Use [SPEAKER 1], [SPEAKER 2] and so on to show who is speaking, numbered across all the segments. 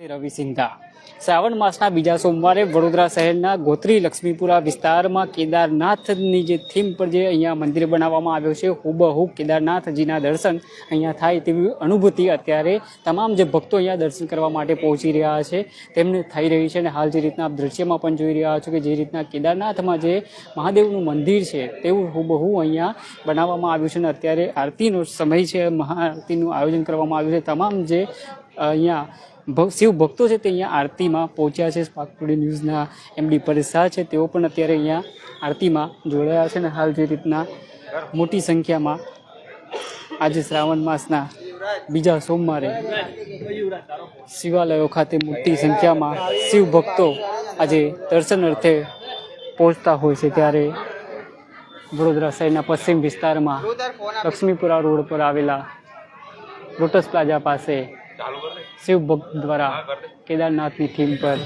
[SPEAKER 1] રવિ સિંઘા શ્રાવણ માસના બીજા સોમવારે વડોદરા શહેરના ગોત્રી લક્ષ્મીપુરા વિસ્તારમાં કેદારનાથની જે થીમ પર જે અહીંયા મંદિર બનાવવામાં આવ્યો છે, હુબહુ કેદારનાથજીના દર્શન અહીંયા થાય તેવી અનુભૂતિ અત્યારે તમામ જે ભક્તો અહીંયા દર્શન કરવા માટે પહોંચી રહ્યા છે તેમને થઈ રહી છે. અને હાલ જે રીતના આપ દ્રશ્યમાં પણ જોઈ રહ્યા છો કે જે રીતના કેદારનાથમાં જે મહાદેવનું મંદિર છે તેવું હુબહુ અહીંયા બનાવવામાં આવ્યું છે. અને અત્યારે આરતીનો સમય છે, મહાઆરતીનું આયોજન કરવામાં આવ્યું છે. તમામ જે અહીંયા શિવ ભક્તો છે તે અહીંયા આરતીમાં પહોંચ્યા છે. સ્પાર્ક ટુડે ન્યૂઝના MD પરેશ શાહ છે, તેઓ પણ અત્યારે અહીંયા આરતીમાં જોડાયા છે. અને હાલ જે રીતના મોટી સંખ્યામાં આજે શ્રાવણ માસના બીજા સોમવારે શિવાલયો ખાતે મોટી સંખ્યામાં શિવ ભક્તો આજે દર્શન અર્થે પહોંચતા હોય છે. ત્યારે વડોદરા શહેરના પશ્ચિમ વિસ્તારમાં લક્ષ્મીપુરા રોડ પર આવેલા લોટસ પ્લાઝા પાસે શિવ ભક્ત દ્વારા કેદારનાથની થીમ પર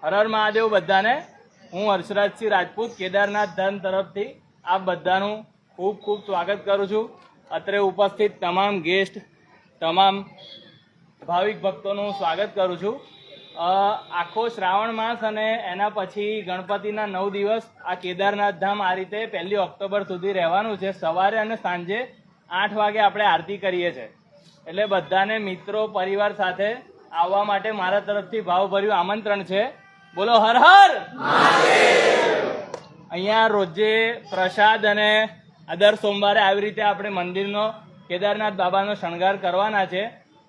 [SPEAKER 2] હર હર મહાદેવ બધાને. હું હર્ષરાજસિંહ રાજપૂત કેદારનાથ ધામ તરફથી આપ બધાનું ખૂબ ખૂબ સ્વાગત કરું છું. અત્રે ઉપસ્થિત તમામ ગેસ્ટ, તમામ ભાવિક ભક્તોનું સ્વાગત કરું છું. આખો શ્રાવણ માસ અને એના પછી ગણપતિના 9 દિવસ આ કેદારનાથ ધામ આ રીતે 1 ઓક્ટોબર સુધી રહેવાનું છે. સવારે અને સાંજે 8 વાગે આપણે આરતી કરીએ છીએ. એટલે બધાને મિત્રો પરિવાર સાથે આવવા માટે મારા તરફથી ભાવભર્યું આમંત્રણ છે. બોલો હર હર. અહીંયા રોજે પ્રસાદ અને દર સોમવારે આવી રીતે આપણે મંદિરનો કેદારનાથ બાબાનો શણગાર કરવાના છે.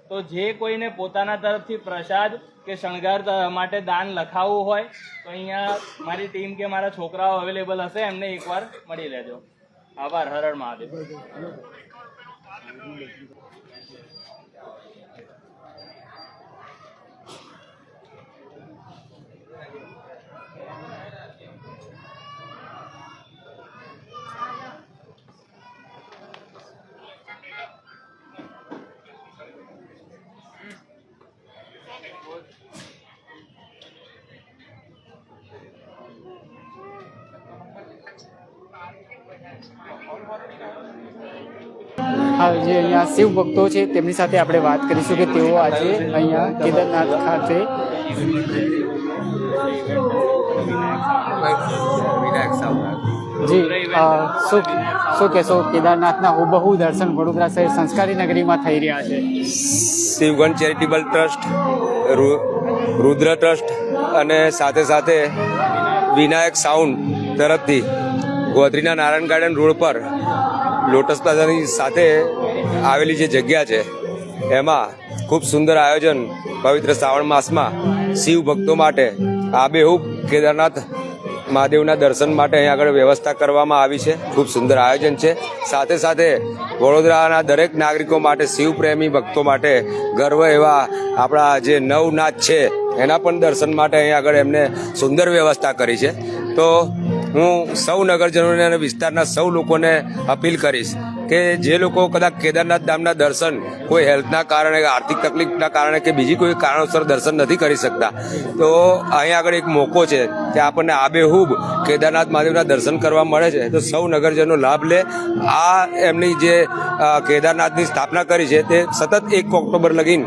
[SPEAKER 2] તો જે કોઈને પોતાના તરફથી પ્રસાદ કે શણગાર માટે દાન લખાવવું હોય તો અહીંયા મારી ટીમ કે મારા છોકરાઓ અવેલેબલ હશે, એમને એકવાર મળી લેજો. આભાર. હર હર મહાદેવ.
[SPEAKER 1] હા, જે અહીંયા શિવ ભક્તો છે તેમની સાથે આપણે વાત કરીશું કે તેઓ આજે અહીંયા કેદારનાથ ખાતે જી શું કહેશો, કેદારનાથના હુબહુ દર્શન વડોદરા શહેર સંસ્કારી નગરીમાં થઈ રહ્યા છે.
[SPEAKER 3] શિવગણ ચેરિટેબલ ટ્રસ્ટ, રુદ્ર ટ્રસ્ટ અને સાથે સાથે વિનાયક સાઉન્ડ તરફથી ગોધરીના નારાયણ ગાર્ડન રોડ પર લોટસ પ્લાઝાની સાથે આવેલી જે જગ્યા છે એમાં ખૂબ સુંદર આયોજન પવિત્ર શ્રાવણ માસમાં શિવ ભક્તો માટે આબેહૂબ કેદારનાથ મહાદેવના દર્શન માટે અહીં આગળ વ્યવસ્થા કરવામાં આવી છે. ખૂબ સુંદર આયોજન છે. સાથે સાથે વડોદરાના દરેક નાગરિકો માટે, શિવ પ્રેમી ભક્તો માટે ગર્વ એવા આપણા જે નવનાથ છે એના પણ દર્શન માટે અહીં આગળ એમને સુંદર વ્યવસ્થા કરી છે. તો હું સૌ નગરજનોને અને વિસ્તારના સૌ લોકોને અપીલ કરીશ કે જે લોકો કદાચ કેદારનાથ ધામના દર્શન કોઈ હેલ્થના કારણે, આર્થિક તકલીફના કારણે કે બીજી કોઈ કારણોસર દર્શન નથી કરી શકતા, તો અહીં આગળ એક મોકો છે કે આપણને આબેહૂબ કેદારનાથ મહાદેવના દર્શન કરવા મળે છે. તો સૌ નગરજનો લાભ લે. આ એમની જે કેદારનાથની સ્થાપના કરી છે તે સતત 1 ઓક્ટોબર લગીન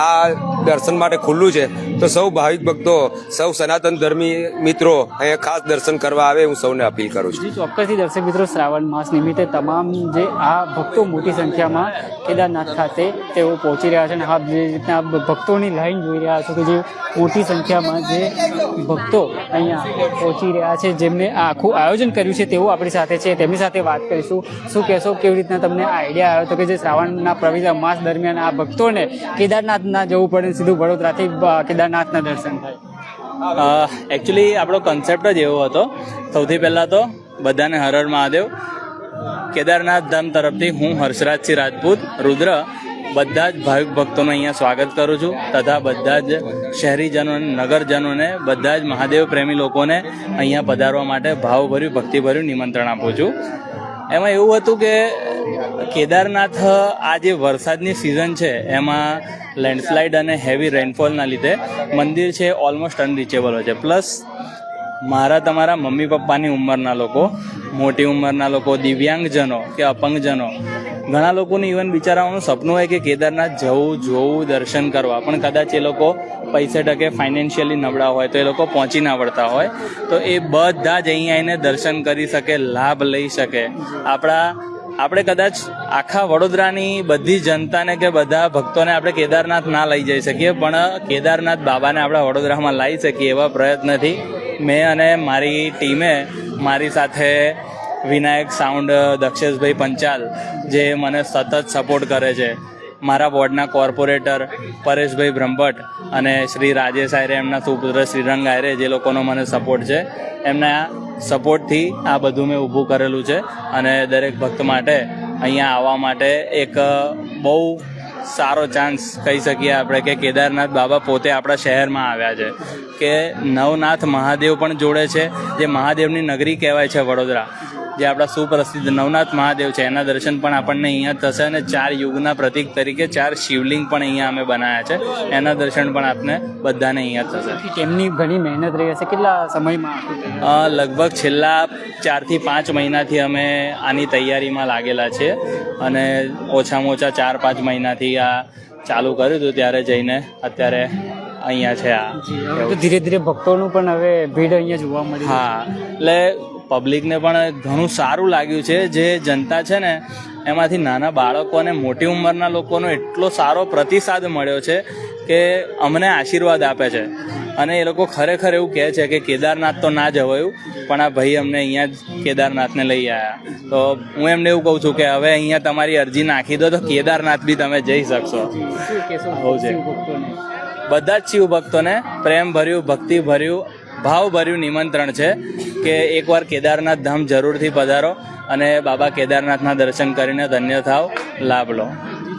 [SPEAKER 3] આ દર્શન માટે ખુલ્લું છે. તો સૌ ભાવિક ભક્તો, સૌ સનાતન ધર્મી મિત્રો અહીંયા ખાસ દર્શન કરવા આવે, હું સૌને અપીલ કરું છું.
[SPEAKER 1] ચોક્કસથી દર્શક મિત્રો, શ્રાવણ માસ નિમિત્તે તમામ જે આ ભક્તો મોટી સંખ્યામાં કેદારનાથ ખાતે તેઓ પહોંચી રહ્યા છે અને આપ જે રીતના ભક્તોની લાઈન જોઈ રહ્યા છો કે જે મોટી સંખ્યામાં જે ભક્તો અહીંયા પહોંચી રહ્યા છે, જેમને આ આખું આયોજન કર્યું છે તેઓ આપણી સાથે છે. તેમની સાથે વાત કરીશું. શું કહેશો, કેવી રીતના તમને આઈડિયા આવ્યો હતો કે જે શ્રાવણના પવિત્ર માસ દરમિયાન આ ભક્તોને કેદારનાથ ના જવું પડે, સીધું વડોદરાથી કેદારનાથના દર્શન થાય?
[SPEAKER 2] એકચ્યુઅલી આપણો કન્સેપ્ટ જ એવો હતો. સૌથી પહેલાં તો બધાને હર હર મહાદેવ. કેદારનાથ ધામ તરફથી હું હર્ષરાજસિંહ રાજપૂત રુદ્ર બધા જ ભાવિક ભક્તોનું અહીંયા સ્વાગત કરું છું તથા બધા જ શહેરીજનોને, નગરજનોને, બધા જ મહાદેવ પ્રેમી લોકોને અહીંયા પધારવા માટે ભાવભર્યું, ભક્તિભર્યું નિમંત્રણ આપું છું. એમાં એવું હતું કે કેદારનાથ આ જે વરસાદની સિઝન છે એમાં લેન્ડસ્લાઇડ અને હેવી રેનફોલના લીધે મંદિર છે ઓલમોસ્ટ અનરીચેબલ હોય છે. પ્લસ મારા તમારા મમ્મી પપ્પાની ઉંમરના લોકો, મોટી ઉંમરના લોકો, દિવ્યાંગજનો કે અપંગજનો, ઘણા લોકોનું ઇવન બિચારાઓનું સપનું હોય કે કેદારનાથ જવું, જોવું, દર્શન કરવા, પણ કદાચ એ લોકો પૈસે ટકે ફાઇનાન્શિયલી નબળા હોય તો એ લોકો પહોંચી ના વળતા હોય, તો એ બધા જ અહીં આવીને દર્શન કરી શકે, લાભ લઈ શકે. આપણે કદાચ આખા વડોદરાની બધી જનતાને કે બધા ભક્તોને આપણે કેદારનાથ ના લઈ જઈ શકીએ, પણ કેદારનાથ બાબાને આપણા વડોદરામાં લાવી શકીએ એવા પ્રયત્નથી મેં અને મારી ટીમે, મારી સાથે વિનાયક સાઉન્ડ દક્ષેશભાઈ પંચાલ જે મને સતત સપોર્ટ કરે છે, મારા વોર્ડના કોર્પોરેટર પરેશભાઈ બ્રહ્મભટ્ટ અને શ્રી રાજેશ આયરે, એમના સુપુત્ર શ્રીરંગ આયરે, જે લોકોનો મને સપોર્ટ છે, એમના સપોર્ટથી આ બધું મેં ઊભું કરેલું છે. અને દરેક ભક્ત માટે અહીંયા આવવા માટે એક બહુ સારો ચાન્સ કહી શકીએ આપણે કે કેદારનાથ બાબા પોતે આપણા શહેરમાં આવ્યા છે, કે નવનાથ મહાદેવ પણ જોડે છે, જે મહાદેવની નગરી કહેવાય છે વડોદરા, જે આપણા સુપ્રસિદ્ધ નવનાથ મહાદેવ છે, એના દર્શન પણ આપણને અહીંયા થશે. અને 4 યુગના પ્રતીક તરીકે 4 શિવલિંગ પણ અહીંયા અમે બનાવ્યા છે, એના દર્શન પણ આપને બધાને અહીંયા થશે.
[SPEAKER 1] તેમની ઘણી મહેનત રહી હશે, કેટલા સમયમાં?
[SPEAKER 2] લગભગ છેલ્લા 4 થી 5 મહિનાથી અમે આની તૈયારીમાં લાગેલા છે, અને ઓછામાં ઓછા 4-5 મહિનાથી આ ચાલુ કર્યું હતું, ત્યારે જઈને અત્યારે અહીંયા છે. આ
[SPEAKER 1] ધીરે ધીરે ભક્તોનું પણ હવે ભીડ અહીંયા જોવા મળી.
[SPEAKER 2] હા, એટલે પબ્લિકને પણ ઘણું સારું લાગ્યું છે. જે જનતા છે ને, એમાંથી નાના બાળકો અને મોટી ઉંમરના લોકોનો એટલો સારો પ્રતિસાદ મળ્યો છે કે અમને આશીર્વાદ આપે છે. અને એ લોકો ખરેખર એવું કહે છે કે કેદારનાથ તો ના જવાયું, પણ આ ભાઈ અમને અહીંયા જ કેદારનાથને લઈ આવ્યા. તો હું એમને એવું કહું છું કે હવે અહીંયા તમારી અરજી નાખી દો તો કેદારનાથ બી તમે જઈ શકશો. બધા જ શિવ ભક્તોને પ્રેમ ભર્યું, ભક્તિ ભર્યું, ભાવ ભર્યું નિમંત્રણ છે કે એકવાર કેદારનાથ ધામ જરૂરથી પધારો અને બાબા કેદારનાથના દર્શન કરીને ધન્ય થાવ, લાભ લો.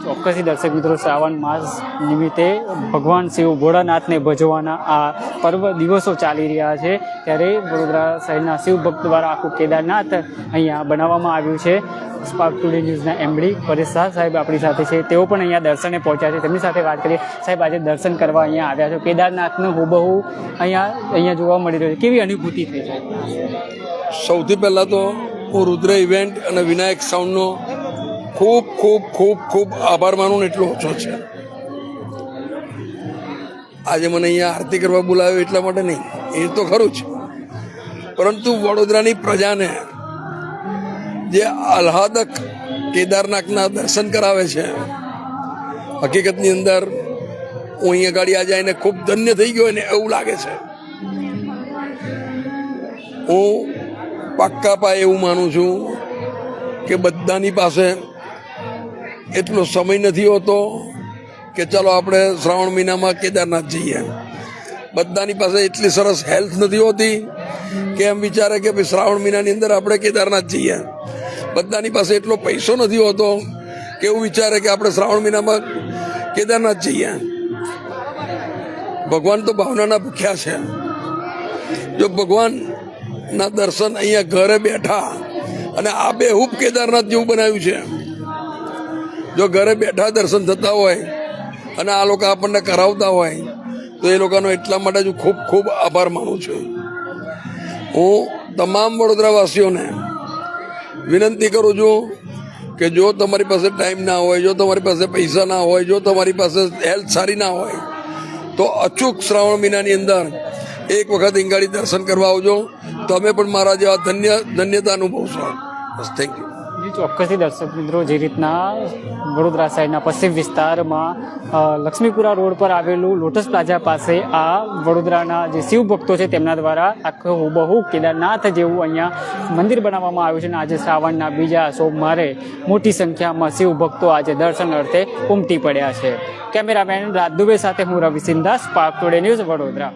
[SPEAKER 1] ચોક્કસથી દર્શક મિત્રો, શ્રાવણ માસ નિમિત્તે ભગવાન શિવ ભોળાનાથને ભજવાના આ પર્વ દિવસો ચાલી રહ્યા છે, ત્યારે વડોદરા શહેરના શિવ ભક્ત દ્વારા આખું કેદારનાથ અહીંયા બનાવવામાં આવ્યું છે. સ્પાર્ક ટુડે ન્યૂઝના એમડી પરેશ શાહ સાહેબ આપણી સાથે છે, તેઓ પણ અહીંયા દર્શને પહોંચ્યા છે. તેમની સાથે વાત કરીએ. સાહેબ, આજે દર્શન કરવા અહીંયા આવ્યા છો, કેદારનાથનું હુબહુ અહીંયા જોવા મળી રહ્યું છે, કેવી અનુભૂતિ થઈ છે?
[SPEAKER 4] સૌથી પહેલાં તો હું રુદ્ર ઇવેન્ટ અને વિનાયક સાઉન્ડનો ખૂબ ખૂબ ખૂબ ખૂબ આભાર માનું, એટલો ઓછો છે. આજે મને અહીંયા આરતી કરવા બોલાવ્યો એટલા માટે નહીં, એ તો ખરું જ, પરંતુ વડોદરાની પ્રજાને જે આહ્લાદક કેદારનાથના દર્શન કરાવે છે, હકીકતની અંદર હું અહીંયા ગાડી આજે આવીને ખૂબ ધન્ય થઈ ગયો ને એવું લાગે છે. હું પાક્કા પાયે એવું માનું છું કે બધાની પાસે એટલો સમય નથી હોતો કે ચાલો આપણે શ્રાવણ મહિનામાં કેદારનાથ જઈએ. બધાની પાસે એટલી સરસ હેલ્થ નથી હોતી કે એમ વિચારે કે ભાઈ શ્રાવણ મહિનાની અંદર આપણે કેદારનાથ જઈએ. બધાની પાસે એટલો પૈસો નથી હોતો કે એવું વિચારે કે આપણે શ્રાવણ મહિનામાં કેદારનાથ જઈએ. ભગવાન તો ભાવનાના ભૂખ્યા છે. જો ભગવાનના દર્શન અહીંયા ઘરે બેઠા, અને આ બેહૂબ કેદારનાથ જેવું બનાવ્યું છે, જો ઘરે બેઠા દર્શન થતા હોય અને આ લોકો આપણને કરાવતા હોય તો એ લોકોનો એટલા માટે જ ખૂબ ખૂબ આભાર માનું છું. હું તમામ વડોદરાવાસીઓને વિનંતી કરું છું કે જો તમારી પાસે ટાઈમ ના હોય, જો તમારી પાસે પૈસા ના હોય, જો તમારી પાસે હેલ્થ સારી ના હોય, તો અચૂક શ્રાવણ મહિનાની અંદર એક વખત ઈંગાડી દર્શન કરવા આવજો. તમે પણ મારા જેવા ધન્યતા અનુભવશો. બસ, થેન્ક યુ.
[SPEAKER 1] ચોક્કસથી દર્શક મિત્રો, જે રીતના વડોદરા શહેરના પશ્ચિમ વિસ્તારમાં લક્ષ્મીપુરા રોડ પર આવેલું લોટસ પ્લાઝા પાસે આ વડોદરાના જે શિવ ભક્તો છે તેમના દ્વારા આખું હુબહુ કેદારનાથ જેવું અહીંયા મંદિર બનાવવામાં આવ્યું છે. અને આજે શ્રાવણના બીજા સોમવારે મોટી સંખ્યામાં શિવ ભક્તો આજે દર્શન અર્થે ઉમટી પડ્યા છે. કેમેરામેન રાજ દુબે સાથે હું Ravi Sindha, Spark Today News, Vadodara.